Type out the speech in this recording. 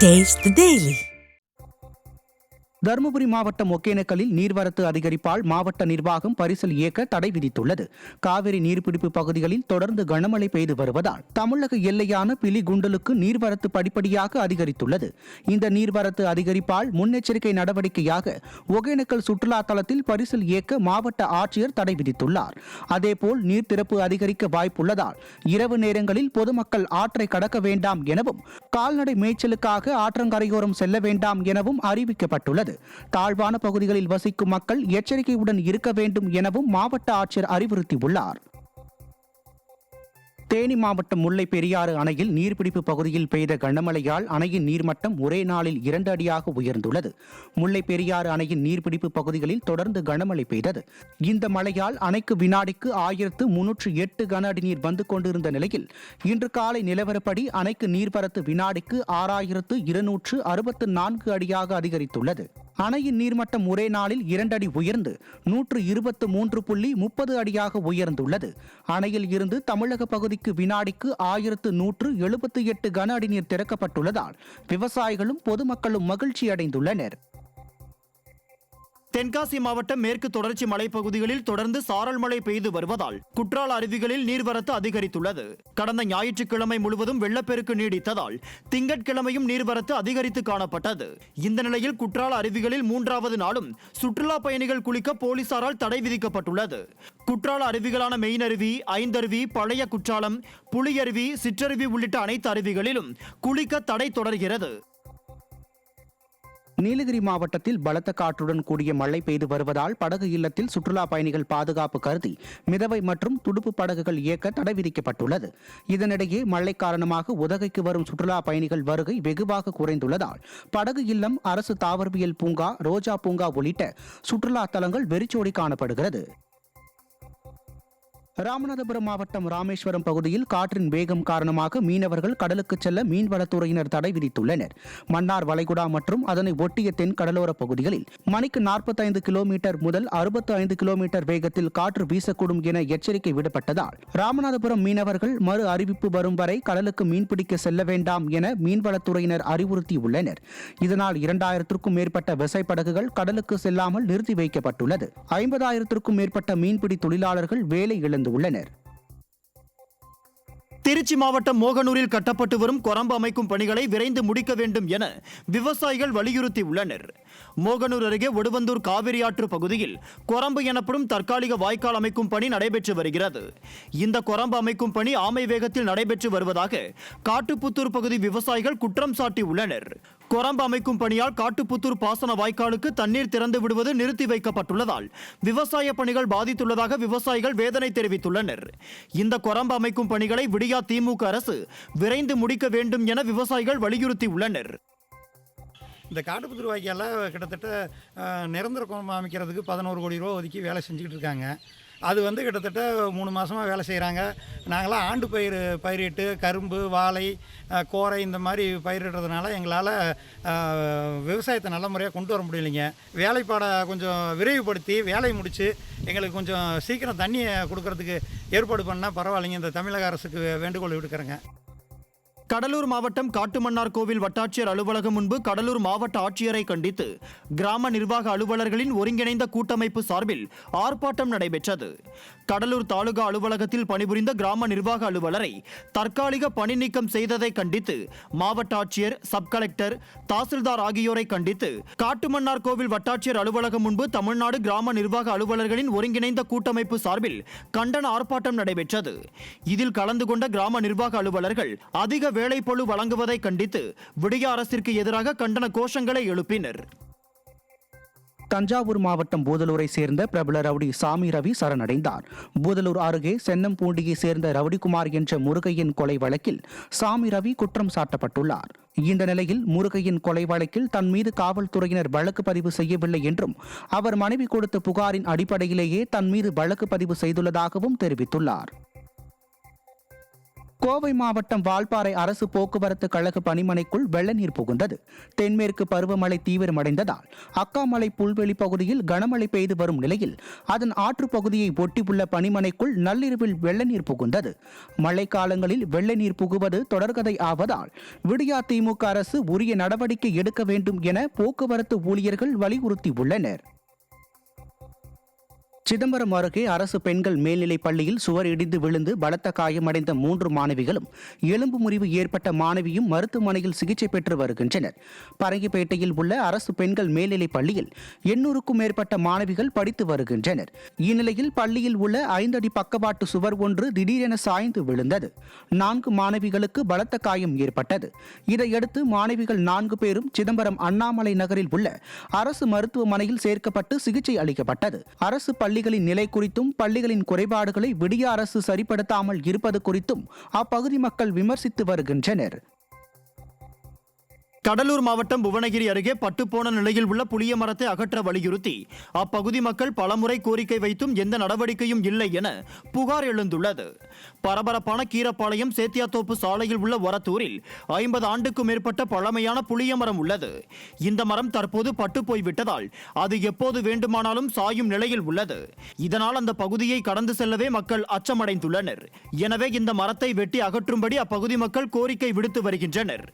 Taste the Daily. Dharmapuri மாவட்டம் ஒகேனக்கலில் நீர்வரத்து அதிகரிப்பால் மாவட்ட நிர்வாகம் பரிசல் இயக்க தடை விதித்துள்ளது. காவிரி நீர்பிடிப்பு பகுதிகளில் தொடர்ந்து கனமழை பெய்து வருவதால் தமிழக எல்லையான பிலிகுண்டலுக்கு நீர்வரத்து படிப்படியாக அதிகரித்துள்ளது. இந்த நீர்வரத்து அதிகரிப்பால் முன்னெச்சரிக்கை நடவடிக்கையாக ஒகேனக்கல் சுற்றுலா தலத்தில் பரிசல் இயக்க மாவட்ட ஆட்சியர் தடை விதித்துள்ளார். அதேபோல் நீர் திறப்பு அதிகரிக்க வாய்ப்புள்ளதால் இரவு நேரங்களில் பொதுமக்கள் ஆற்றை கடக்க வேண்டாம் எனவும் கால்நடை மேய்ச்சலுக்காக ஆற்றங்கரையோரம் செல்ல வேண்டாம் எனவும் அறிவிக்கப்பட்டுள்ளது. தாழ்வான பகுதிகளில் வசிக்கும் மக்கள் எச்சரிக்கையுடன் இருக்க வேண்டும் எனவும் மாவட்ட ஆட்சியர் அறிவுறுத்தியுள்ளார். தேனி மாவட்டம் முல்லை பெரியாறு அணையில் நீர்பிடிப்பு பகுதியில் பெய்த கனமழையால் அணையின் நீர்மட்டம் ஒரே நாளில் 2 அடியாக உயர்ந்துள்ளது. முல்லை பெரியாறு அணையின் நீர்பிடிப்பு பகுதிகளில் தொடர்ந்து கனமழை பெய்தது. இந்த மழையால் அணைக்கு வினாடிக்கு 1308 கன அடி நீர் வந்து கொண்டிருந்த நிலையில் இன்று காலை நிலவரப்படி அணைக்கு நீர்வரத்து வினாடிக்கு 6264 அடியாக அதிகரித்துள்ளது. அணையின் நீர்மட்டம் ஒரே நாளில் 2 அடி உயர்ந்து 123.30 அடியாக உயர்ந்துள்ளது. அணையில் இருந்து தமிழக பகுதிக்கு வினாடிக்கு 1178 கன அடி நீர் திறக்கப்பட்டுள்ளதால் விவசாயிகளும் பொதுமக்களும் மகிழ்ச்சி அடைந்துள்ளனர். தென்காசி மாவட்டம் மேற்கு தொடர்ச்சி மலைப்பகுதிகளில் தொடர்ந்து சாரல் மழை பெய்து வருவதால் குற்றால அருவிகளில் நீர்வரத்து அதிகரித்துள்ளது. கடந்த ஞாயிற்றுக்கிழமை முழுவதும் வெள்ளப்பெருக்கு நீடித்ததால் திங்கட்கிழமையும் நீர்வரத்து அதிகரித்து காணப்பட்டது. இந்த நிலையில் குற்றால அருவிகளில் 3வது நாளும் சுற்றுலா பயணிகள் குளிக்க போலீசாரால் தடை விதிக்கப்பட்டுள்ளது. குற்றால அருவிகளான மெயினருவி, ஐந்தருவி, பழைய குற்றாலம், புலியருவி, சிற்றருவி உள்ளிட்ட அனைத்து அருவிகளிலும் குளிக்க தடை தொடர்கிறது. நீலகிரி மாவட்டத்தில் பலத்த காற்றுடன் கூடிய மழை பெய்து வருவதால் படகு இல்லத்தில் சுற்றுலா பயணிகள் பாதுகாப்பு கருதி மிதவை மற்றும் துடுப்பு படகுகள் இயக்க தடை விதிக்கப்பட்டுள்ளது. இதனிடையே மழை காரணமாக உதகைக்கு வரும் சுற்றுலா பயணிகள் வருகை வெகுவாக குறைந்துள்ளதால் படகு இல்லம், அரசு தாவரவியல் பூங்கா, ரோஜா பூங்கா உள்ளிட்ட சுற்றுலா தலங்கள் வெறிச்சோடி காணப்படுகிறது. ராமநாதபுரம் மாவட்டம் ராமேஸ்வரம் பகுதியில் காற்றின் வேகம் காரணமாக மீனவர்கள் கடலுக்கு செல்ல மீன்வளத்துறையினர் தடை விதித்துள்ளனர். மன்னார் வளைகுடா மற்றும் அதனை ஒட்டிய தென் கடலோர பகுதிகளில் மணிக்கு 45 கிலோமீட்டர் முதல் 65 கிலோமீட்டர் வேகத்தில் காற்று வீசக்கூடும் என எச்சரிக்கை விடப்பட்டதால் ராமநாதபுரம் மீனவர்கள் மறு அறிவிப்பு வரும் வரை கடலுக்கு மீன்பிடிக்க செல்ல வேண்டாம் என மீன்வளத்துறையினர் அறிவுறுத்தியுள்ளனர். இதனால் 2000க்கும் மேற்பட்ட விசைப்படகுகள் கடலுக்கு செல்லாமல் நிறுத்தி வைக்கப்பட்டுள்ளது. 50,000க்கும் மேற்பட்ட மீன்பிடி தொழிலாளர்கள் வேலை இழந்துள்ளனர். திருச்சி மாவட்டம் மோகனூரில் கட்டப்பட்டு வரும் கொரம்பு அமைக்கும் பணிகளை விரைந்து முடிக்க வேண்டும் என விவசாயிகள் வலியுறுத்தியுள்ளனர். மோகனூர் அருகே ஒடுவந்தூர் காவிரி ஆற்று பகுதியில் கொரம்பு எனப்படும் தற்காலிக வாய்க்கால் அமைக்கும் பணி நடைபெற்று வருகிறது. இந்த கொரம்பு அமைக்கும் பணி ஆமை வேகத்தில் நடைபெற்று வருவதாக காட்டுப்புத்தூர் பகுதி விவசாயிகள் குற்றம் சாட்டியுள்ளனர். கொரம்பு அமைக்கும் பணியால் காட்டுப்புத்தூர் பாசன வாய்க்காலுக்கு தண்ணீர் திறந்து விடுவது நிறுத்தி வைக்கப்பட்டுள்ளதால் விவசாய பணிகள் பாதித்துள்ளதாக விவசாயிகள் வேதனை தெரிவித்துள்ளனர். இந்த கொரம்பு அமைக்கும் பணிகளை விடியா திமுக அரசு விரைந்து முடிக்க வேண்டும் என விவசாயிகள் வலியுறுத்தியுள்ளனர். இந்த காட்டுப்புத்தூர் வாய்க்கால கிட்டத்தட்ட நிரந்தர குளம் அமைக்கிறதுக்கு 11 கோடி ரூபா ஒதுக்கி வேலை செஞ்சுக்கிட்டு இருக்காங்க. அது கிட்டத்தட்ட 3 மாதமாக வேலை செய்கிறாங்க. நாங்களாம் ஆண்டு பயிரிட்டு கரும்பு, வாழை, கோரை இந்த மாதிரி பயிரிடுறதுனால எங்களால் விவசாயத்தை நல்ல முறையாக கொண்டு வர முடியலைங்க. வேலைப்பாடை கொஞ்சம் விரைவுபடுத்தி வேலையை முடித்து எங்களுக்கு கொஞ்சம் சீக்கிரம் தண்ணியை கொடுக்கறதுக்கு ஏற்பாடு பண்ணால் பரவாயில்லைங்க. இந்த தமிழக அரசுக்கு வேண்டுகோள் விடுக்கிறேங்க. கடலூர் மாவட்டம் காட்டுமன்னார் கோவில் வட்டாட்சியர் அலுவலகம் முன்பு கடலூர் மாவட்ட ஆட்சியரை கண்டித்து கிராம நிர்வாக அலுவலர்களின் ஒருங்கிணைந்த கூட்டமைப்பு சார்பில் ஆர்ப்பாட்டம் நடைபெற்றது. கடலூர் தாலுகா அலுவலகத்தில் பணிபுரிந்த கிராம நிர்வாக அலுவலரை தற்காலிக பணி நீக்கம் செய்ததை கண்டித்து மாவட்ட ஆட்சியர், சப் கலெக்டர், தாசில்தார் ஆகியோரை கண்டித்து காட்டுமன்னார் கோவில் வட்டாட்சியர் அலுவலகம் முன்பு தமிழ்நாடு கிராம நிர்வாக அலுவலர்களின் ஒருங்கிணைந்த கூட்டமைப்பு சார்பில் கண்டன ஆர்ப்பாட்டம் நடைபெற்றது. இதில் கலந்து கொண்ட கிராம நிர்வாக அலுவலர்கள் அதிக வேலைப்பளு வழங்குவதை கண்டித்து விடிய அரசிற்கு எதிராக கண்டன கோஷங்களை எழுப்பினர். தஞ்சாவூர் மாவட்டம் பூதலூரை சேர்ந்த பிரபல ரவுடி சாமி ரவி சரணடைந்தார். பூதலூர் அருகே சென்னம்பூண்டியை சேர்ந்த ரவுடிக்குமார் என்ற முருகையின் கொலை வழக்கில் சாமி ரவி குற்றம் சாட்டப்பட்டுள்ளார். இந்த நிலையில் முருகையின் கொலை வழக்கில் தன் மீது காவல்துறையினர் வழக்கு பதிவு செய்யவில்லை என்றும் அவர் மனைவி கொடுத்த புகாரின் அடிப்படையிலேயே தன் மீது வழக்கு பதிவு செய்துள்ளதாகவும் தெரிவித்துள்ளார். கோவை மாவட்டம் வால்பாறை அரசு போக்குவரத்து கழக பணிமனைக்குள் வெள்ள நீர் புகுந்தது. தென்மேற்கு பருவமழை தீவிரமடைந்ததால் அக்காமலை புல்வெளி பகுதியில் கனமழை பெய்து வரும் நிலையில் அதன் ஆற்று பகுதியை ஒட்டியுள்ள பணிமனைக்குள் நள்ளிரவில் வெள்ள நீர் புகுந்தது. மழைக்காலங்களில் வெள்ள நீர் புகுவது தொடர்கதை ஆவதால் விடியா திமுக அரசு உரிய நடவடிக்கை எடுக்க வேண்டும் என போக்குவரத்து ஊழியர்கள் வலியுறுத்தியுள்ளனர். சிதம்பரம் அருகே அரசு பெண்கள் மேல்நிலைப் பள்ளியில் சுவர் இடிந்து விழுந்து பலத்த காயமடைந்த 3 மாணவிகளும் எலும்பு முறிவு ஏற்பட்ட மாணவியும் மருத்துவமனையில் சிகிச்சை பெற்று வருகின்றனர். பரங்கிப்பேட்டையில் உள்ள அரசு பெண்கள் மேல்நிலைப் பள்ளியில் 800க்கும் மேற்பட்ட மாணவிகள் படித்து வருகின்றனர். இந்நிலையில் பள்ளியில் உள்ள 5 அடி பக்கவாட்டு சுவர் ஒன்று திடீரென சாய்ந்து விழுந்தது. 4 மாணவிகளுக்கு பலத்த காயம் ஏற்பட்டது. இதையடுத்து மாணவிகள் 4 பேரும் சிதம்பரம் அண்ணாமலை நகரில் உள்ள அரசு மருத்துவமனையில் சேர்க்கப்பட்டு சிகிச்சை அளிக்கப்பட்டது. அரசு பள்ளிகளின் நிலை குறித்தும் பள்ளிகளின் குறைபாடுகளை விடிய அரசு சரிப்படுத்தாமல் இருப்பது குறித்தும் அப்பகுதி மக்கள் விமர்சித்து வருகின்றனர். கடலூர் மாவட்டம் புவனகிரி அருகே பட்டுப்போன நிலையில் உள்ள புளிய மரத்தை அகற்ற வலியுறுத்தி அப்பகுதி மக்கள் பலமுறை கோரிக்கை வைத்தும் எந்த நடவடிக்கையும் இல்லை என புகார் எழுந்துள்ளது. பரபரப்பான கீரப்பாளையம் சேத்தியாத்தோப்பு சாலையில் உள்ள ஒரத்தூரில் 50 ஆண்டுக்கும் மேற்பட்ட பழமையான புளிய மரம் உள்ளது. இந்த மரம் தற்போது பட்டு போய்விட்டதால் அது எப்போது வேண்டுமானாலும் சாயும் நிலையில் உள்ளது. இதனால் அந்த பகுதியை கடந்து செல்லவே மக்கள் அச்சமடைந்துள்ளனர். எனவே இந்த மரத்தை வெட்டி அகற்றும்படி அப்பகுதி மக்கள் கோரிக்கை விடுத்து வருகின்றனர்.